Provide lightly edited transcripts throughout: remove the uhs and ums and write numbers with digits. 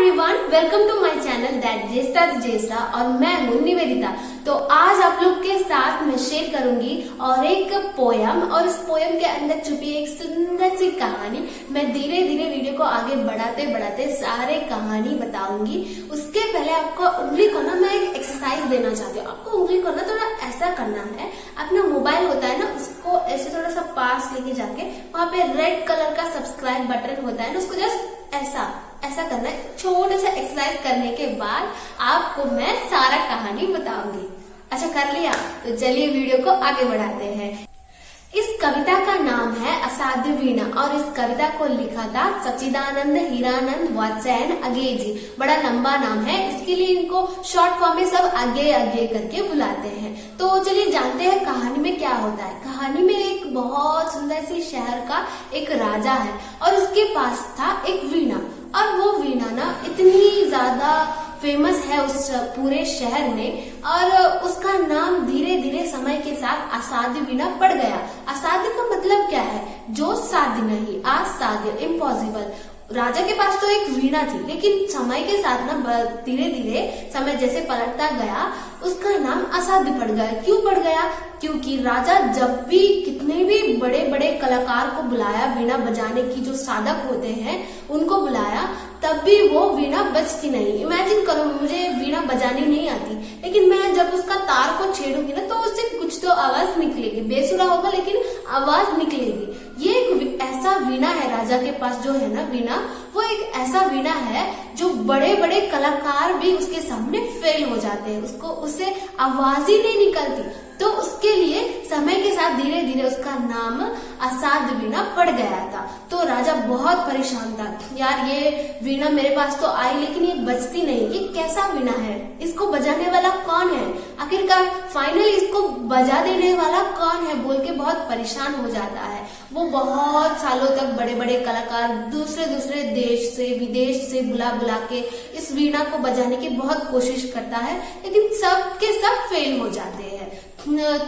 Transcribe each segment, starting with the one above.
Everyone, welcome to my channel that जेस्टा और मैं हूँ निवेदिता। तो आज आप लोग के साथ मैं शेयर करूंगी और एक पोयम और इस पोयम के अंदर छुपी एक सुंदर सी कहानी। मैं धीरे धीरे वीडियो को आगे बढ़ाते बढ़ाते सारे कहानी बताऊंगी। उसके पहले आपको उंगली को ना मैं एक एक्सरसाइज देना चाहती हूँ। आपको उंगली को ना थोड़ा ऐसा करना है, अपना मोबाइल होता है ना उसको ऐसे थोड़ा सा पास लेके जाके वहां पे रेड कलर का सब्सक्राइब बटन होता है ना, उसको जस्ट ऐसा करना है। छोटे से एक्सरसाइज करने के बाद आपको मैं सारा कहानी बताऊंगी। अच्छा कर लिया? तो चलिए वीडियो को आगे बढ़ाते हैं। इस कविता का नाम है असाध्य वीणा और इस कविता को लिखा था सच्चिदानंद हीरानंद वात्स्यायन अज्ञेय जी। बड़ा लंबा नाम है, इसके लिए इनको शॉर्ट फॉर्म में सब अज्ञेय अज्ञेय करके बुलाते हैं। तो चलिए जानते हैं कहानी में क्या होता है। कहानी में एक बहुत सुंदर सी शहर का एक राजा है और उसके पास था एक वीणा, और वो वीणा ना इतनी ज्यादा फेमस है उस पूरे शहर में, और उसका नाम धीरे धीरे समय के साथ असाध्य वीणा पड़ गया। असाध्य का मतलब क्या है? जो साध्य नहीं, असाध्य, इम्पॉसिबल। राजा के पास तो एक वीणा थी, लेकिन समय के साथ ना धीरे धीरे समय जैसे पलटता गया उसका नाम असाध्य पड़ गया। क्यों पड़ गया? क्योंकि राजा जब भी कितने भी बड़े बड़े कलाकार को बुलाया, वीणा बजाने की जो साधक होते हैं उनको बुलाया, तब भी वो वीणा बजती नहीं। इमेजिन करो, मुझे वीणा बजानी नहीं आती, लेकिन मैं जब उसका तार को छेड़ूंगी ना तो उससे कुछ तो आवाज निकलेगी। बेसुरा होगा लेकिन आवाज निकलेगी। ये एक ऐसा वीणा है राजा के पास जो है ना वीणा, वो एक ऐसा वीणा है जो बड़े बड़े कलाकार भी उसके सामने फेल हो जाते हैं, उससे आवाज ही नहीं निकलती। तो उसके लिए समय के साथ धीरे धीरे उसका नाम असाध्य वीणा पड़ गया था। तो राजा बहुत परेशान था, यार ये वीणा मेरे पास तो आई लेकिन ये बजती नहीं, ये कैसा वीणा है, इसको बजाने वाला कौन है, आखिरकार फाइनली इसको बजा देने वाला कौन है बोल के बहुत परेशान हो जाता है। वो बहुत सालों तक बड़े बड़े कलाकार दूसरे दूसरे देश से विदेश से बुला बुला के इस वीणा को बजाने की बहुत कोशिश करता है, लेकिन सब के सब फेल हो जाते हैं।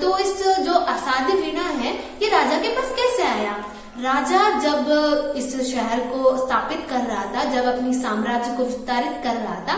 तो इस जो असाध्य वीणा है ये राजा के पास कैसे आया? राजा जब इस शहर को स्थापित कर रहा था, जब अपनी साम्राज्य को विस्तारित कर रहा था,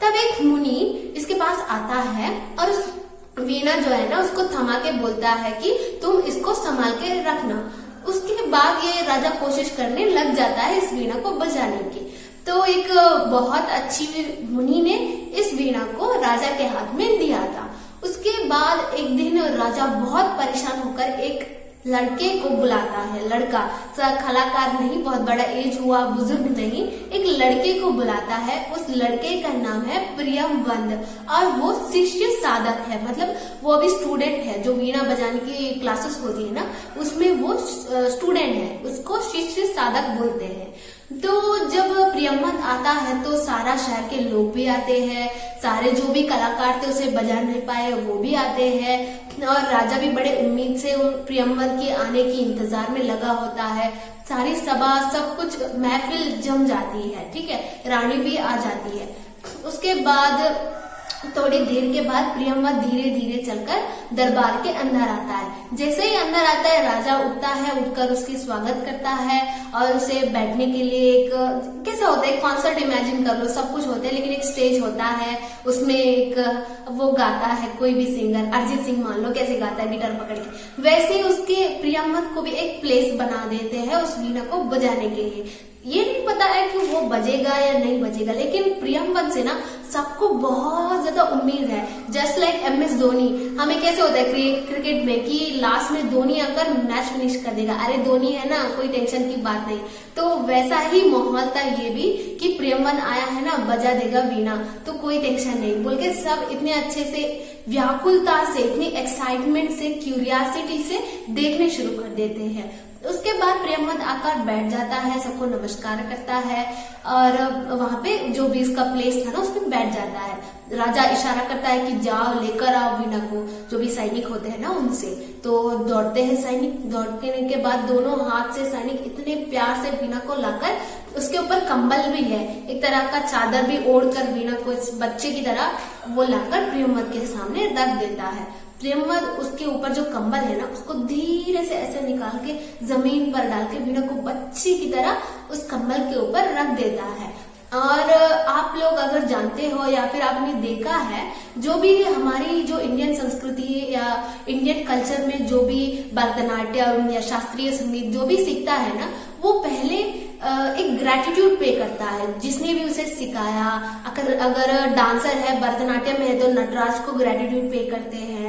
तब एक मुनि इसके पास आता है और उस वीणा जो है ना उसको थमा के बोलता है कि तुम इसको संभाल के रखना। उसके बाद ये राजा कोशिश करने लग जाता है इस वीणा को बजाने की। तो एक बहुत अच्छी मुनि ने इस वीणा को राजा के हाथ में दिया था। उसके बाद एक दिन राजा बहुत परेशान होकर एक लड़के को बुलाता है। लड़का कलाकार नहीं, बहुत बड़ा एज हुआ बुजुर्ग नहीं, एक लड़के को बुलाता है। उस लड़के का नाम है प्रियमवंद और वो शिष्य साधक है, मतलब वो अभी स्टूडेंट है। जो वीणा बजाने की क्लासेस होती है ना उसमें वो स्टूडेंट है, उसको शिष्य साधक बोलते हैं। तो जब प्रियमवंद आता है तो सारा शहर के लोग भी आते हैं, सारे जो भी कलाकार थे उसे बजा नहीं पाए वो भी आते हैं, और राजा भी बड़े उम्मीद से प्रियमवंद के आने की इंतजार में लगा होता है। सारी सभा सब कुछ महफिल जम जाती है, ठीक है, रानी भी आ जाती है। उसके बाद थोड़ी देर के बाद प्रियमवंद धीरे धीरे चलकर दरबार के अंदर आता है। जैसे ही अंदर आता है राजा उठता है, उठकर उसकी स्वागत करता है और उसे बैठने के लिए एक कैसा होता है, कॉन्सर्ट इमेजिन कर लो, सब कुछ होता है लेकिन एक स्टेज होता है, उसमें एक वो गाता है कोई भी सिंगर, अरिजीत सिंह मान लो कैसे गाता है गिटार पकड़ के, वैसे ही उसके प्रियमवंद को भी एक प्लेस बना देते हैं उस वीणा को बजाने के लिए। ये नहीं पता है कि वो बजेगा या नहीं बजेगा, लेकिन प्रियमवंद से ना सबको बहुत ज्यादा उम्मीद है। जस्ट लाइक MS धोनी, हमें कैसे होता है क्रिकेट में कि लास्ट में धोनी आकर मैच फिनिश कर देगा, अरे धोनी है ना, कोई टेंशन की बात नहीं। तो वैसा ही माहौल था ये भी कि प्रियमवंद आया है ना, बजा देगा वीणा तो कोई टेंशन नहीं बोल के सब इतने अच्छे से व्याकुलता से, इतनी एक्साइटमेंट से, क्यूरियोसिटी से देखने शुरू कर देते हैं। उसके बाद प्रियमवंद आकर बैठ जाता है, सबको नमस्कार करता है और वहां पे जो भी इसका प्लेस था ना उसमें बैठ जाता है। राजा इशारा करता है कि जाओ लेकर आओ वीणा को, जो भी सैनिक होते हैं ना उनसे। तो दौड़ते हैं सैनिक, दौड़ने के बाद दोनों हाथ से सैनिक इतने प्यार से वीणा को लाकर, उसके ऊपर कंबल भी है, एक तरह का चादर भी ओढ़कर वीणा को इस बच्चे की तरह वो लाकर प्रियमवंद के सामने रख देता है। प्रियमवंद उसके ऊपर जो कंबल है ना उसको धीरे से ऐसे निकाल के जमीन पर डाल के वीणा को बच्ची की तरह उस कंबल के ऊपर रख देता है। और आप आप लोग अगर जानते हो या फिर आपने देखा है, जो भी हमारी जो इंडियन संस्कृति या इंडियन कल्चर में जो भी भरतनाट्यम या शास्त्रीय संगीत जो भी सीखता है ना, वो पहले एक ग्रेटिट्यूड पे करता है जिसने भी उसे सिखाया। अगर डांसर है, भरतनाट्यम है, तो नटराज को ग्रेटिट्यूड पे करते हैं।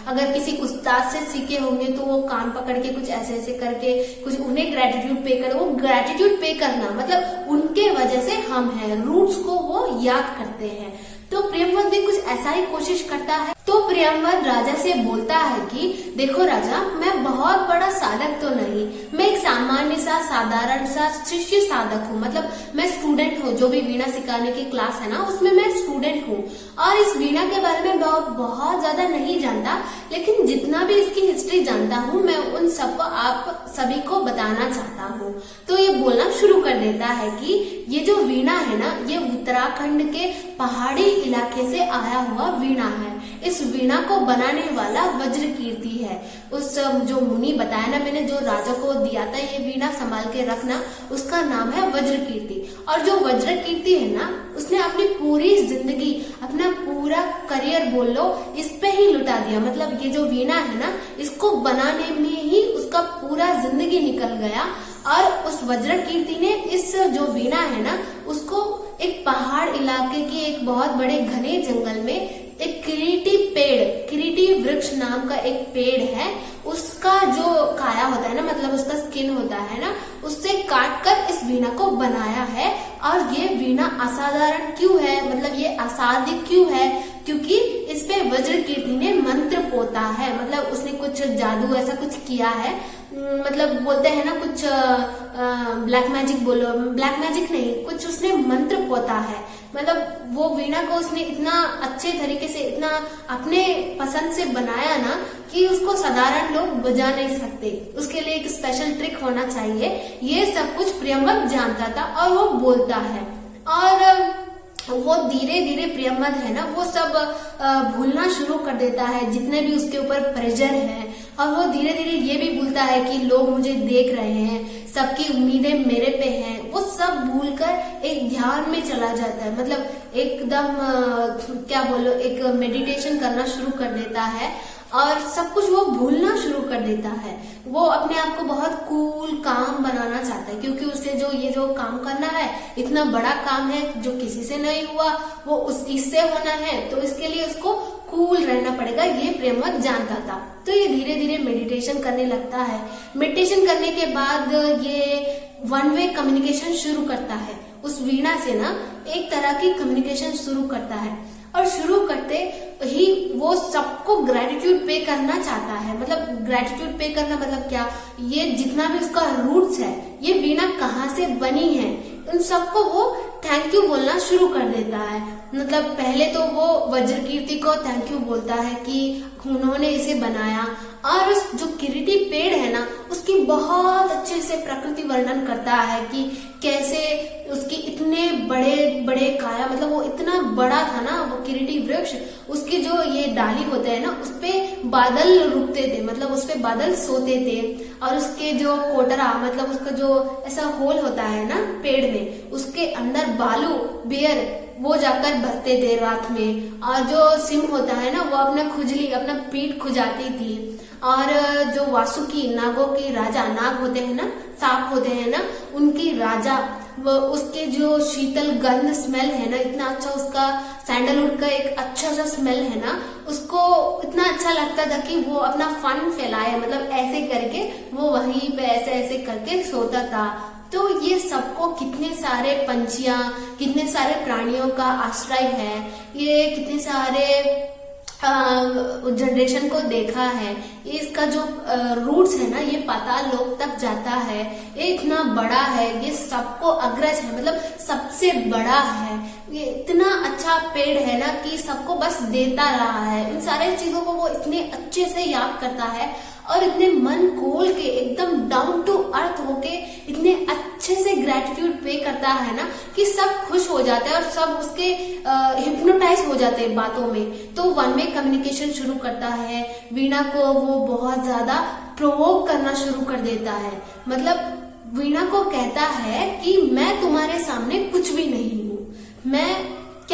अगर किसी उस्ताद से सीखे होंगे तो वो कान पकड़ के कुछ ऐसे ऐसे करके कुछ उन्हें ग्रेटिट्यूड पे कर, वो ग्रेटिट्यूड पे करना मतलब उनके वजह से हम हैं, रूट्स को वो याद करते हैं। तो प्रियमवद भी कुछ ऐसा ही कोशिश करता है। तो प्रियमवद राजा से बोलता है कि देखो राजा, मैं बहुत बड़ा साधक तो नहीं, मैं एक सामान्य सा साधारण सा शिष्य साधक हूँ। मतलब मैं स्टूडेंट हूँ, जो भी वीणा सिखाने की क्लास है ना उसमें मैं स्टूडेंट हूँ और इस वीणा के बारे में बहुत ज्यादा नहीं जानता, लेकिन जितना भी इसकी हिस्ट्री जानता हूँ मैं उन सबको आप सभी को बताना चाहता हूँ। तो ये बोलना शुरू कर देता है कि ये जो वीणा है ना, ये उत्तराखंड के पहाड़ी इलाके से आया हुआ वीणा है। इस वीणा को बनाने वाला वज्रकीर्ति है। उस जो मुनि बताया ना मैंने, जो राजा को दिया था ये वीणा संभाल के रखना, उसका नाम है वज्रकीर्ति। और जो वज्रकीर्ति है ना, उसने अपनी पूरी जिंदगी, अपना पूरा करियर बोल लो, इस पे ही लुटा दिया। मतलब ये जो वीणा है ना, इसको बनाने में ही उसका पूरा जिंदगी निकल गया। और उस वज्रकीर्ति ने इस जो वीणा है ना, उसको एक पहाड़ इलाके के एक बहुत बड़े घने जंगल में एक किरीटी वृक्ष नाम का एक पेड़ है, उसका जो काया होता है ना, मतलब उसका स्किन होता है ना, उससे काट कर इस वीणा को बनाया है। और ये वीणा असाधारण क्यों है, मतलब ये असाध्य क्यों है, क्योंकि इस पे वज्रकीर्ति ने मंत्र पोता है। मतलब उसने कुछ जादू ऐसा कुछ किया है, मतलब बोलते हैं ना कुछ ब्लैक मैजिक, बोलो ब्लैक मैजिक नहीं, कुछ उसने मंत्र पोता है। मतलब वो वीणा को उसने इतना अच्छे तरीके से, इतना अपने पसंद से बनाया ना कि उसको साधारण लोग बजा नहीं सकते, उसके लिए एक स्पेशल ट्रिक होना चाहिए। ये सब कुछ प्रियमवद जानता था और वो बोलता है। और वो धीरे धीरे प्रियमवद है ना, वो सब भूलना शुरू कर देता है, जितने भी उसके ऊपर प्रेशर है। और वो धीरे धीरे ये भी भूलता है कि लोग मुझे देख रहे हैं, सबकी उम्मीदें मेरे पे हैं। वो सब भूलकर एक ध्यान में चला जाता है, मतलब एकदम क्या बोलो, एक मेडिटेशन करना शुरू कर देता है और सब कुछ वो भूलना शुरू कर देता है। वो अपने आप को बहुत कूल काम बनाना चाहता है, क्योंकि उसे ये जो काम करना है, इतना बड़ा काम है जो किसी से नहीं हुआ, वो इससे होना है, तो इसके लिए उसको कूल रहना पड़ेगा। ये प्रियमवद जानता था। तो ये धीरे धीरे मेडिटेशन करने लगता है। मेडिटेशन करने के बाद ये वन वे कम्युनिकेशन शुरू करता है। उस वीणा से ना एक तरह की कम्युनिकेशन शुरू करता है और शुरू करते ही वो सबको ग्रेटिट्यूड पे करना चाहता है। मतलब ग्रेटिट्यूड पे करना मतलब क्या, ये जितना भी उसका रूट्स है, ये वीणा कहाँ से बनी है, उन सबको वो थैंक यू बोलना शुरू कर देता है। मतलब पहले तो वो वज्रकीर्ति को थैंक यू बोलता है कि उन्होंने इसे बनाया। और उस जो किरीटी पेड़ है ना, उसकी बहुत अच्छे से प्रकृति वर्णन करता है कि कैसे उसकी इतने बड़े बड़े काया, मतलब वो इतना बड़ा था ना वो किरीटी वृक्ष, उसकी जो ये डाली होते हैं ना, उसपे बादल रुकते थे, मतलब उसपे बादल सोते थे। और उसके जो कोटरा, मतलब उसका जो ऐसा होल होता है ना पेड़ में, उसके अंदर बालू बेर वो जाकर बसते थे रात में। और जो सिम होता है ना, वो अपना खुजली, अपना पीठ खुजाती थी। और जो वासुकी, नागों की राजा, नाग होते हैं ना, सांप होते हैं ना, उनकी राजा, वो उसके जो शीतल गंध स्मेल है ना, इतना अच्छा उसका सैंडलवुड का एक अच्छा सा स्मेल है ना, उसको इतना अच्छा लगता था कि वो अपना फन फैलाए, मतलब ऐसे करके वो वहीं पे ऐसे ऐसे करके सोता था। तो ये सबको कितने सारे पंछियां, कितने सारे प्राणियों का आश्रय है, ये कितने सारे जनरेशन को देखा है। ये इसका जो रूट्स है ना, ये पाताल लोक तक जाता है, ये इतना बड़ा है, ये सबको अग्रज है, मतलब सबसे बड़ा है। ये इतना अच्छा पेड़ है ना कि सबको बस देता रहा है। इन सारे चीजों को वो इतने अच्छे से याद करता है और इतने मन खोल के, एकदम डाउन टू अर्थ होके इतने अच्छे से ग्रेटिट्यूड पे करता है ना कि सब खुश हो जाते हैं और सब उसके हिप्नोटाइज हो जाते हैं बातों में। तो वन वे कम्युनिकेशन शुरू करता है। वीणा को वो बहुत ज्यादा प्रोवोक करना शुरू कर देता है। मतलब वीणा को कहता है कि मैं तुम्हारे सामने कुछ भी नहीं हूँ, मैं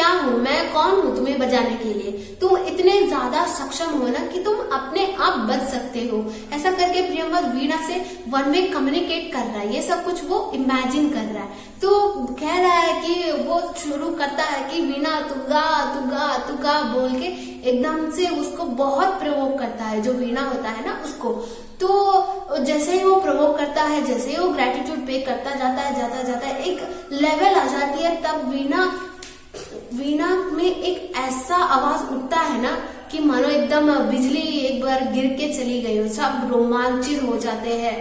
क्या हूँ, मैं कौन हूँ तुम्हें बजाने के लिए, तुम इतने ज्यादा सक्षम हो ना कि तुम अपने आप बज सकते हो। ऐसा करके प्रियंवद वीणा से वन वे कम्युनिकेट कर रहा है, ये सब कुछ वो इमेजिन कर रहा है। तो कह रहा है कि वो शुरू करता है कि वीणा तू गा तू गा तू गा बोल के एकदम से उसको बहुत प्रवोक करता है, जो वीणा होता है ना उसको। तो जैसे ही वो प्रवोक करता है, जैसे ही वो ग्रेटिट्यूड पे करता जाता है, एक लेवल आ जाती है, तब वीणा में एक ऐसा आवाज उठता है ना कि मानो एकदम बिजली एक बार गिर के चली गई हो, सब रोमांचित हो जाते हैं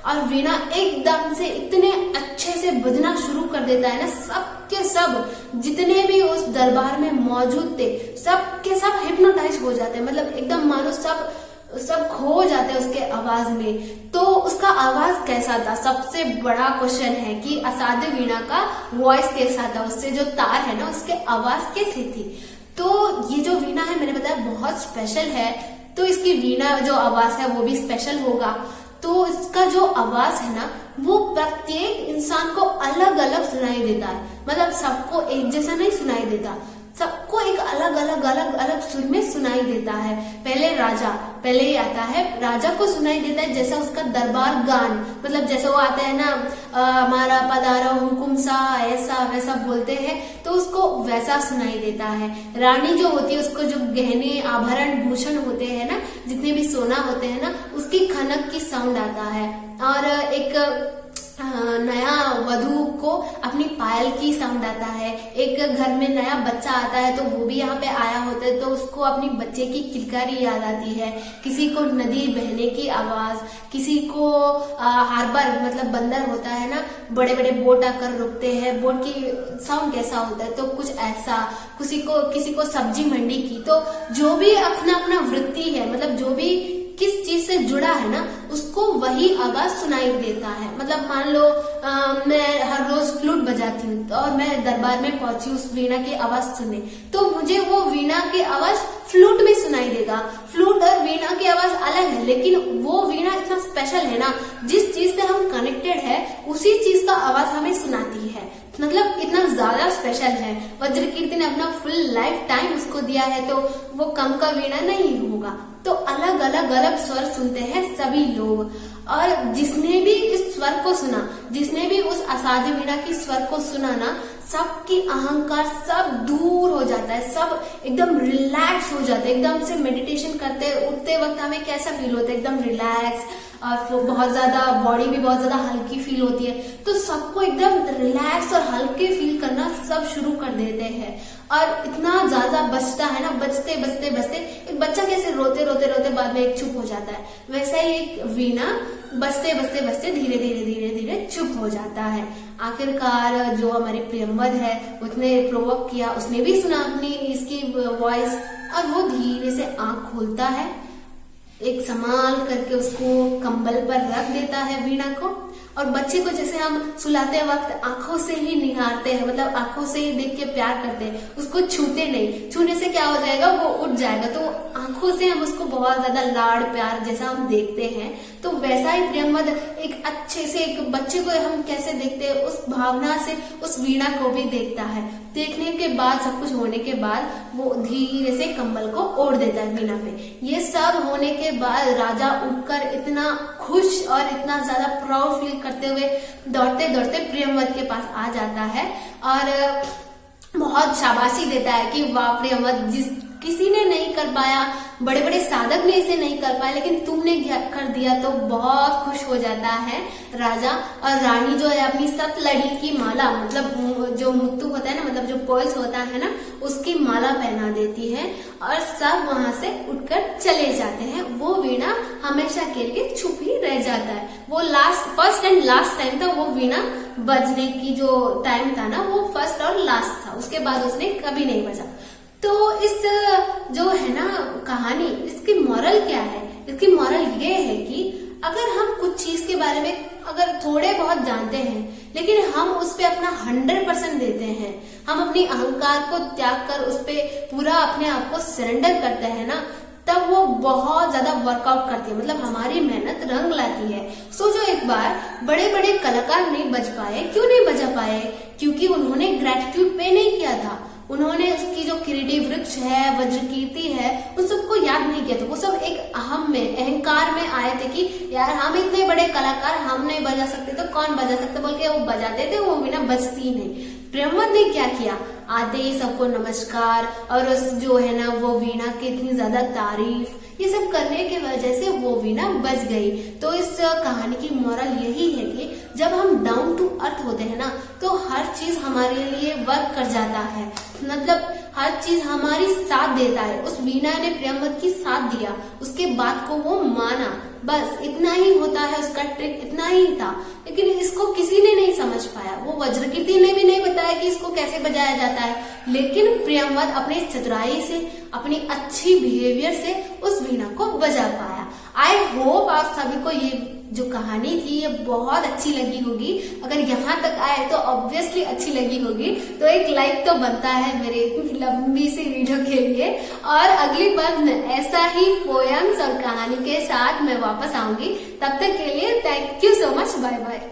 और वीणा एकदम से इतने अच्छे से बजना शुरू कर देता है ना, सब के सब जितने भी उस दरबार में मौजूद थे सब के सब हिप्नोटाइज हो जाते हैं, मतलब एकदम मानो सब खो जाते हैं उसके आवाज में। तो उसका आवाज कैसा था, सबसे बड़ा क्वेश्चन है कि असाध्य वीणा का वॉइस कैसा था, उससे जो तार है ना उसके आवाज कैसी थी। तो ये जो वीणा है मैंने बताया बहुत स्पेशल है, तो इसकी वीणा जो आवाज है वो भी स्पेशल होगा। तो इसका जो आवाज है ना वो प्रत्येक इंसान को अलग अलग सुनाई देता है, मतलब सबको एक जैसा नहीं सुनाई देता, सबको एक अलग सुर में सुनाई देता है। पहले ही आता है, राजा को सुनाई देता है जैसा उसका दरबार गान, मतलब जैसे वो आता है ना हमारा पधारा हुकुम सा ऐसा वैसा बोलते हैं, तो उसको वैसा सुनाई देता है। रानी जो होती है उसको जो गहने आभरण भूषण होते हैं ना, जितने भी सोना होते हैं ना, उसकी खनक की साउंड आता है। और एक नया वधू को अपनी पायल की साउंड आता है। एक घर में नया बच्चा आता है तो वो भी यहाँ पे आया होता है, तो उसको अपनी बच्चे की किलकारी याद आती है। किसी को नदी बहने की आवाज, किसी को हार्बर मतलब बंदर होता है ना, बड़े बड़े बोट आकर रुकते हैं, बोट की साउंड कैसा होता है, तो कुछ ऐसा। किसी को सब्जी मंडी की। तो जो भी अपना अपना वृत्ति है, मतलब जो भी किस चीज से जुड़ा है ना उसको वही आवाज सुनाई देता है। मतलब मान लो मैं हर रोज फ्लूट बजाती हूँ और मैं दरबार में पहुंची उस वीणा की आवाज सुनने, तो मुझे वो वीणा की आवाज फ्लूट में सुनाई देगा। फ्लूट और वीणा की आवाज अलग है, लेकिन वो वीणा इतना स्पेशल है ना, जिस चीज से हम कनेक्टेड है उसी चीज का आवाज हमें सुनाती है, मतलब इतना ज्यादा स्पेशल है। वज्र कीर्ति ने अपना फुल लाइफ टाइम उसको दिया है, तो वो कम का वीणा नहीं होगा। तो अलग अलग स्वर सुनते हैं सभी लोग, और जिसने भी इस स्वर को सुना, जिसने भी उस असाध्य वीणा की स्वर को सुना ना, सबकी अहंकार सब दूर हो जाता है, सब एकदम रिलैक्स हो जाते हैं। एकदम से मेडिटेशन करते उठते वक्त हमें कैसा फील होता है, एकदम रिलैक्स, और बहुत ज्यादा बॉडी भी बहुत ज्यादा हल्की फील होती है। तो सबको एकदम रिलैक्स और हल्के फील करना सब शुरू कर देते हैं, और इतना ज्यादा बचता है ना, बचते बचते बचते एक बच्चा कैसे रोते रोते रोते बाद में एक चुप हो जाता है, वैसा ही एक वीणा बचते बचते बचते धीरे धीरे धीरे धीरे चुप हो जाता है। आखिरकार जो हमारे प्रियंवद है उसने प्रोवोक किया, उसने भी सुना अपनी इसकी वॉइस, और वो धीरे से आंख खोलता है, एक संभाल करके उसको कंबल पर रख देता है वीणा को, और बच्चे को जैसे हम सुलाते वक्त आंखों से ही निहारते हैं, मतलब आंखों से ही देख के प्यार करते हैं, उसको छूते नहीं। छूने से क्या हो जाएगा, वो उठ जाएगा, तो आंखों से हम उसको बहुत ज्यादा लाड़ प्यार जैसा हम देखते हैं। तो वैसा ही प्रियंवद एक अच्छे से एक बच्चे को हम कैसे देखते हैं, उस भावना से उस वीणा को भी देखता है। देखने के बाद, सब कुछ होने के बाद, वो धीरे से कंबल को ओढ़ देता है वीणा पे। ये सब होने के बाद राजा उठकर इतना खुश और इतना ज्यादा प्राउड फील करते हुए दौड़ते दौड़ते प्रियंवद के पास आ जाता है, और बहुत शाबाशी देता है कि वाह प्रियंवद, किसी ने नहीं कर पाया, बड़े बड़े साधक ने इसे नहीं कर पाया, लेकिन तुमने कर दिया। तो बहुत खुश हो जाता है राजा, और रानी जो है अपनी सतलड़ी की माला, मतलब जो मुत्तु होता है ना, मतलब जो पर्ल्स होता है ना, उसकी माला पहना देती है, और सब वहां से उठकर चले जाते हैं। वो वीणा हमेशा के लिए चुप ही रह जाता है। वो फर्स्ट एंड लास्ट टाइम था, वो वीणा बजने की जो टाइम था ना, वो फर्स्ट और लास्ट था, उसके बाद उसने कभी नहीं बजा। तो इस जो है ना कहानी, इसकी मॉरल क्या है? इसकी मॉरल ये है कि अगर हम कुछ चीज के बारे में अगर थोड़े बहुत जानते हैं, लेकिन हम उस पे अपना 100% देते हैं, हम अपनी अहंकार को त्याग कर उस पे पूरा अपने आप को सरेंडर करते हैं ना, तब वो बहुत ज्यादा वर्कआउट करती है, मतलब हमारी मेहनत रंग लाती है। सोचो एक बार, बड़े बड़े कलाकार नहीं बज पाए, क्यों नहीं बजा पाए? क्योंकि उन्होंने ग्रेटिट्यूड पे नहीं किया था, उन्होंने वृक्ष है, वज्रकीर्ति है, उन सबको याद नहीं किया था। वो सब एक अहम में, अहंकार में आए थे कि यार हम इतने बड़े कलाकार, हम नहीं बजा सकते तो कौन बजा सकता, बोल के वो बजाते थे, वो वीणा बजती नहीं। प्रियंवद ने क्या किया, आते ही सबको नमस्कार और उस जो है ना वो वीणा की इतनी ज्यादा तारीफ, ये सब करने की वजह से वो वीणा बज गई। तो इस कहानी की मोरल यही है कि जब हम डाउन टू अर्थ होते हैं ना तो हर चीज हमारे लिए वर्क कर जाता है, मतलब हर चीज हमारी साथ देता है। उस वीणा ने प्रियंवद की साथ दिया, उसके बात को वो माना, बस इतना ही होता है, उसका ट्रिक इतना ही था। लेकिन इसको किसी ने नहीं समझ पाया, वो वज्रकीर्ति ने भी नहीं बताया कि इसको कैसे बजाया जाता है। लेकिन प्रियंवद अपने चतुराई से, अपनी अच्छी बिहेवियर से उस वीणा को बजा पाया। आई होप आप सभी को ये जो कहानी थी ये बहुत अच्छी लगी होगी। अगर यहाँ तक आए तो ऑब्वियसली अच्छी लगी होगी, तो एक लाइक तो बनता है मेरे लंबी सी वीडियो के लिए। और अगली बार ऐसा ही पोयम्स और कहानी के साथ मैं वापस आऊंगी। तब तक के लिए thank you so much, bye bye.